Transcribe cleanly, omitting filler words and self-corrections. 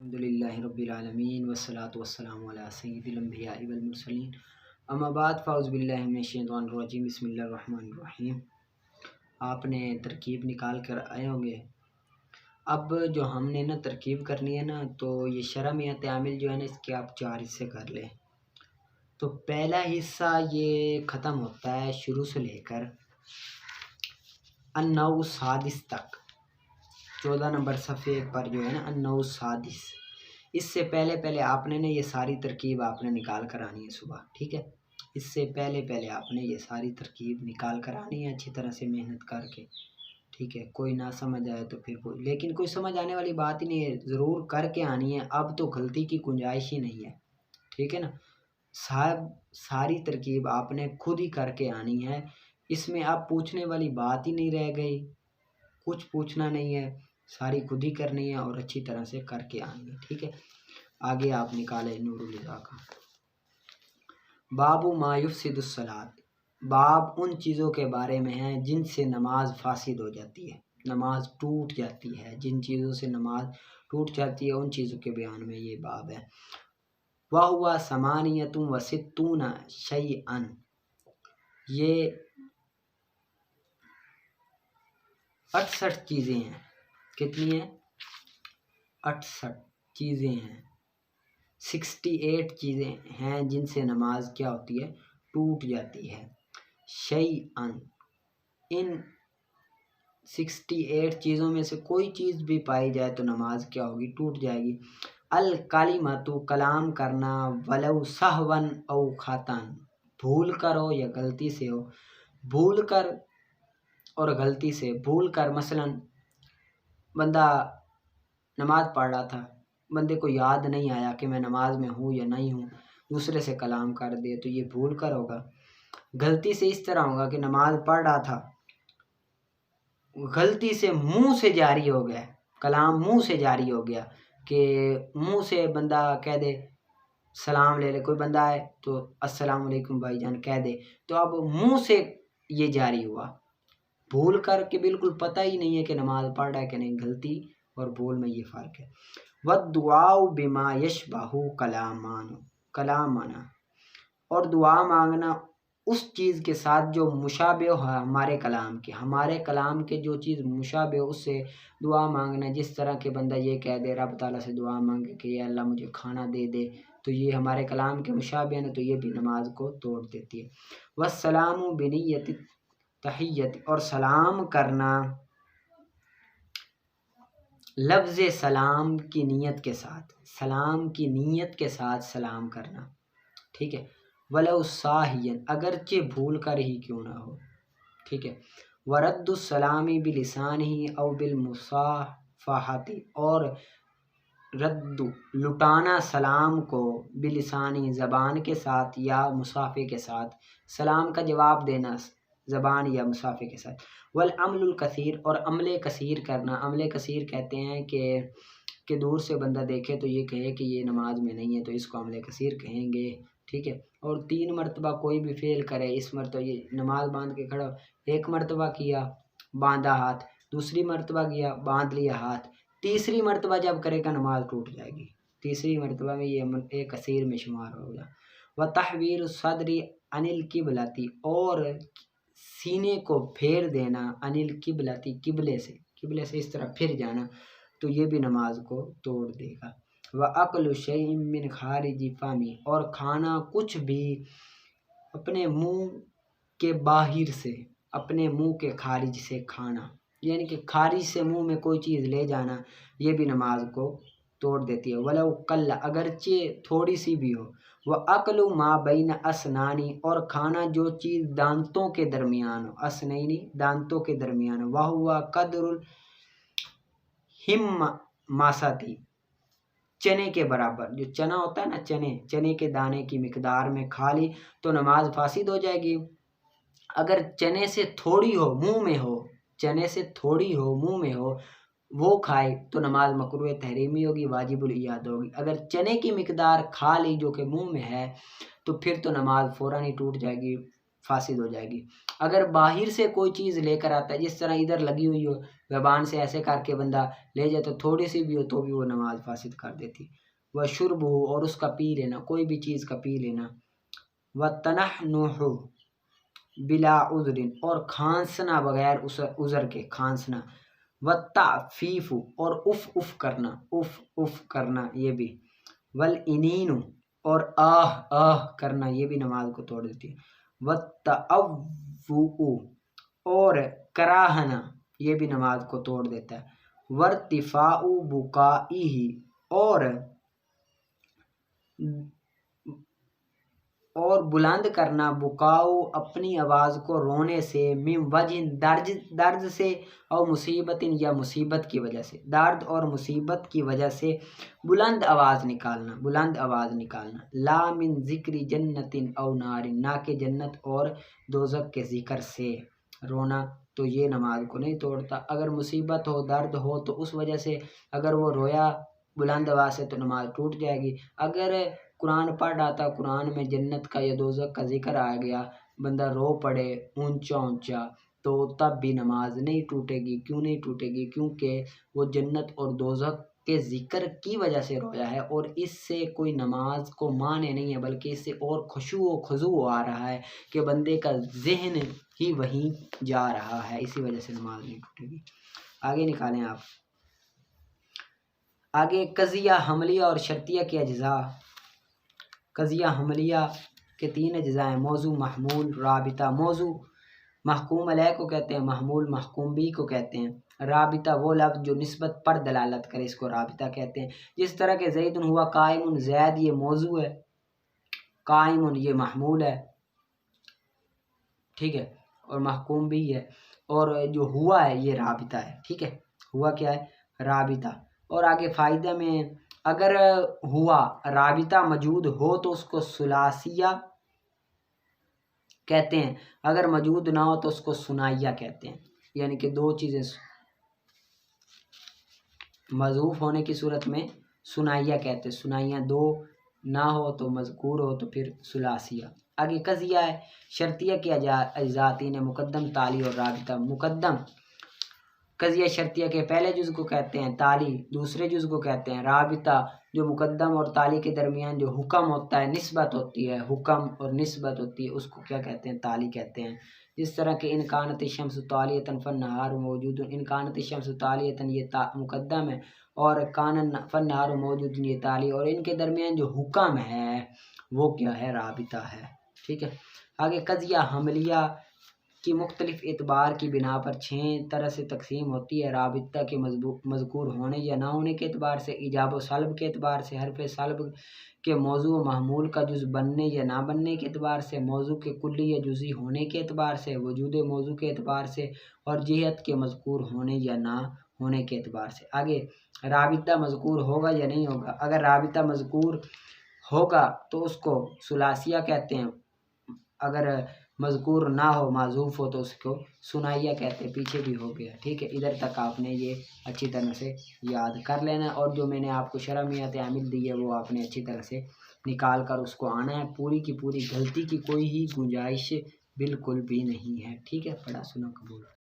अल्हम्दुलिल्लाहि रब्बिल आलमीन वस्सलातु वस्सलामु अला सय्यिदिल अंबियाइ वल मुरसलीन अम्मा बाद फ़ाउज़ु बिल्लाहि मिनश शैतानिर रजीम बिस्मिल्लाहिर रहमानिर रहीम। आपने तरकीब निकाल कर आए होंगे। अब जो हमने ना तरकीब करनी है ना, तो ये शरह मियात आमिल जो है ना, इसके आप 4 हिस्से कर लें। तो पहला हिस्सा ये ख़त्म होता है शुरू से लेकर अन्नऊ सादिस तक, 14 नंबर सफ़े पर जो है ना अन्नऊ सादिस। इससे पहले पहले आपने ना ये सारी तरकीब आपने निकाल कर आनी है सुबह, ठीक है। इससे पहले पहले आपने ये सारी तरकीब निकाल कर आनी है अच्छी तरह से मेहनत करके, ठीक है। कोई ना समझ आए तो फिर लेकिन कोई समझ आने वाली बात ही नहीं है, ज़रूर करके आनी है। अब तो गलती की गुंजाइश ही नहीं है, ठीक है ना साहब। सारी तरकीब आपने खुद ही करके आनी है। इसमें आप पूछने वाली बात ही नहीं रह गई, कुछ पूछना नहीं है, सारी खुद ही करनी है और अच्छी तरह से करके आनी है, ठीक है। आगे आप निकाले नूरुल हुदा का बाबू मा युफ़सिदुस सलात। बाब उन चीज़ों के बारे में है जिनसे नमाज फासिद हो जाती है, नमाज टूट जाती है। जिन चीज़ों से नमाज टूट जाती है उन चीज़ों के बयान में ये बाब है। वह हुआ समानियतुम व सित्तूना शैअन, ये 68 चीज़ें हैं। कितनी हैं? 68 चीज़ें हैं, 68 चीज़ें हैं जिनसे नमाज क्या होती है, टूट जाती है। शैअन, इन 68 चीज़ों में से कोई चीज़ भी पाई जाए तो नमाज क्या होगी, टूट जाएगी। अल कालिमतु, कलाम करना, वलौ सहवन औ खातन, भूल कर हो या गलती से हो। भूल कर और गलती से, भूल कर मसलन बंदा नमाज पढ़ रहा था, बंदे को याद नहीं आया कि मैं नमाज में हूँ या नहीं हूँ, दूसरे से कलाम कर दिए तो ये भूल कर होगा। गलती से इस तरह होगा कि नमाज पढ़ रहा था, गलती से मुंह से जारी हो गया कलाम, मुंह से जारी हो गया कि मुंह से बंदा कह दे सलाम ले ले, कोई बंदा है तो अस्सलाम वालेकुम भाईजान कह दे, तो अब मुंह से ये जारी हुआ। भूल कर के बिल्कुल पता ही नहीं है कि नमाज पढ़ रहा है कि नहीं। गलती और भूल में ये फ़र्क है। वह दुआउ बिमा यशबाहु कलामाना, और दुआ मांगना उस चीज़ के साथ जो मुशाबे हो हमारे कलाम के, हमारे कलाम के जो चीज़ मुशाबे हो उससे दुआ मांगना। जिस तरह के बंदा ये कह दे रब ताला से दुआ मांगे कि अल्लाह मुझे खाना दे दे, तो ये हमारे कलाम के मुशाबे है ना, तो ये भी नमाज को तोड़ देती है। वस्सलामु बिनियति तहियत, और सलाम करना लफ्ज़ सलाम की नीयत के साथ, सलाम की नीयत के साथ सलाम करना, ठीक है। वलौ साहियन, अगरचे भूल कर ही क्यों ना हो, ठीक है। वरद्दुस्सलामी बिलिसानिही औ बिलमुसाफाहती, और रद्दु लुटाना सलाम को बिलिसानी ज़बान के साथ या मुसाफे के साथ, सलाम का जवाब देना ज़बान या मुसाफे के साथ। वल अमलुल कसीर, और अमले कसीर करना। अमले कसीर कहते हैं कि दूर से बंदा देखे तो ये कहे कि ये नमाज में नहीं है, तो इसको अमले कसीर कहेंगे, ठीक है। और 3 मरतबा कोई भी फेल करे, इस मरतबा ये नमाज बांध के खड़ा, 1 मरतबा किया बांधा हाथ, दूसरी मरतबा किया बांध लिया हाथ, तीसरी मरतबा जब करेगा नमाज टूट जाएगी। तीसरी मरतबा में ये एक कसीर में शुमार होगा। व तहवीर सदरी अनिल किबलती, और सीने को फेर देना अनिल किबलती, किबले से इस तरह फिर जाना, तो ये भी नमाज को तोड़ देगा। व अक्लु शैइन मिन खारिजी फामी, और खाना कुछ भी अपने मुंह के बाहिर से, अपने मुंह के खारिज से खाना, यानी कि खारिज से मुंह में कोई चीज़ ले जाना, ये भी नमाज को तोड़ देती है। वलो कल्ला, अगरचे थोड़ी सी भी हो। वह अकलु मा बैन असनानी, और खाना जो चीज़ दांतों के दरमियान हो, असनैनी दांतों के दरमियान हो। वह हुआ कदरुल हिम मासाती, चने के बराबर। जो चना होता है ना, चने के दाने की मिकदार में खा ली तो नमाज फासिद हो जाएगी। अगर चने से थोड़ी हो मुंह में हो, चने से थोड़ी हो मुंह में हो, वो खाए तो नमाज मकरूह तहरीमी होगी, वाजिबुल इयादा होगी। अगर चने की मिकदार खा ली जो कि मुंह में है, तो फिर तो नमाज फ़ौरन ही टूट जाएगी, फासिद हो जाएगी। अगर बाहर से कोई चीज़ लेकर आता है, जिस तरह इधर लगी हुई हो, ज़बान से ऐसे करके बंदा ले जाए तो थोड़ी सी भी हो तो भी वो नमाज फासिद कर देती। व शुर्ब हो, और उसका पी लेना, कोई भी चीज़ का पी लेना। व तनहनुहु बिला उज़रिन, और खांसना बगैर उज़र के, खांसना। व ताफीफु, और उफ उफ करना, उफ उफ करना ये भी। वल इनीनु, और आह आह करना, ये भी नमाज को तोड़ देती है। व तअव्वुउ, और कराहना, ये भी नमाज को तोड़ देता है। वर्तिफाउ बुकाइही, और बुलंद करना, बुकाओ अपनी आवाज़ को रोने से, मिम वजिन दर्द से, और मुसीबतिन या मुसीबत की वजह से, दर्द और मुसीबत की वजह से बुलंद आवाज़ निकालना, बुलंद आवाज़ निकालना। ला मिन ज़िक्री जन्नतिन औ नारिन, ना के जन्नत और दोज़ख के ज़िक्र से रोना, तो ये नमाज को नहीं तोड़ता। अगर मुसीबत हो, दर्द हो, तो उस वजह से अगर वो रोया बुलंद आवाज़ से तो नमाज टूट जाएगी। अगर कुरान पढ़ रहा था, कुरान में जन्नत का या दोज़ख का जिक्र आ गया, बंदा रो पड़े ऊंचा ऊंचा, तो तब भी नमाज नहीं टूटेगी। क्यों नहीं टूटेगी? क्योंकि वो जन्नत और दोज़ख के जिक्र की वजह से रोया है, और इससे कोई नमाज को माने नहीं है, बल्कि इससे और खुशू व खुजू आ रहा है कि बंदे का जहन ही वहीं जा रहा है, इसी वजह से नमाज नहीं टूटेगी। आगे निकालें आप। आगे कज़िया हमलिया और शर्तिया के अज्जा। कज़िया हमलिया के 3 अज्जा हैं, मौजू, महमूल, राबिता। मौजू महकूम अलैह को कहते हैं, महमूल महकूम बी को कहते हैं। राबिता वो लफ्ज़ जो निस्बत पर दलालत करे, इसको राबिता कहते हैं। जिस तरह के ज़ैदुन हुआ कायमुन, ज़ैद ये मौजू है, कायमुन ये महमूल है, ठीक है, और महकूम भी है, और जो हुआ है ये राबिता है, ठीक है, हुआ क्या है? राबिता। और आगे फ़ायदा में, अगर हुआ राबिता मौजूद हो तो उसको सुलासिया कहते हैं, अगर मौजूद ना हो तो उसको सुनाइया कहते हैं। यानी कि 2 चीज़ें मज़ूफ़ होने की सूरत में सुनाइया कहते हैं, सुनाइया 2 ना हो तो मज़कूर हो तो फिर सुलासिया। आगे कज़िया है शर्तिया के अज्जा 3 है, मुक़द्दम, ताली और राबिता। मुक़द्दम कज़िया शर्तिया के पहले जुज़ को कहते हैं, ताली दूसरे जुज़ को कहते हैं, राबिता जो मुक़द्दम और ताली के दरमियान जो हुक्म होता है, निस्बत होती है, हुक्म और निस्बत होती है, उसको क्या कहते हैं? ताली कहते हैं। जिस तरह के इनकानत शम्स तालियतन फ़न्नहार मौजूद, इनकानत शम्स तालियतन ये मुक़द्दम है, और कानन फ़न्नहार मौजूद ये ताली, और इनके दरमियान जो हुक्म है वो क्या है? राबिता है, ठीक है। आगे कज़िया हमलिया की मुख्तलिफ एतबार की बिना पर 6 तरह से तकसीम होती है। राबिता के मज़कूर होने या ना होने के एतबार से, इजाब व सल्ब के एतबार से, हरफ सल्ब के मौजू व महमूल का जुज़ बनने या ना बनने के एतबार से, मौजू के कुल्ली या जुज़ी होने के एतबार से, वजूद मौजू के एतबार से, और जिहत के मज़कूर होने या ना होने के एतबार से। आगे राबिता मज़कूर होगा या नहीं होगा। अगर राबिता मज़कूर होगा तो उसको सुलासिया कहते हैं, अगर मज़कूर ना हो, माज़ूफ़ हो, तो उसको सुनाइया कहते हैं। पीछे भी हो गया, ठीक है। इधर तक आपने ये अच्छी तरह से याद कर लेना, और जो मैंने आपको शरमियत आमिल दी है वो आपने अच्छी तरह से निकाल कर उसको आना है। पूरी की पूरी गलती की कोई ही गुंजाइश बिल्कुल भी नहीं है, ठीक है। पढ़ा सुना कबूल।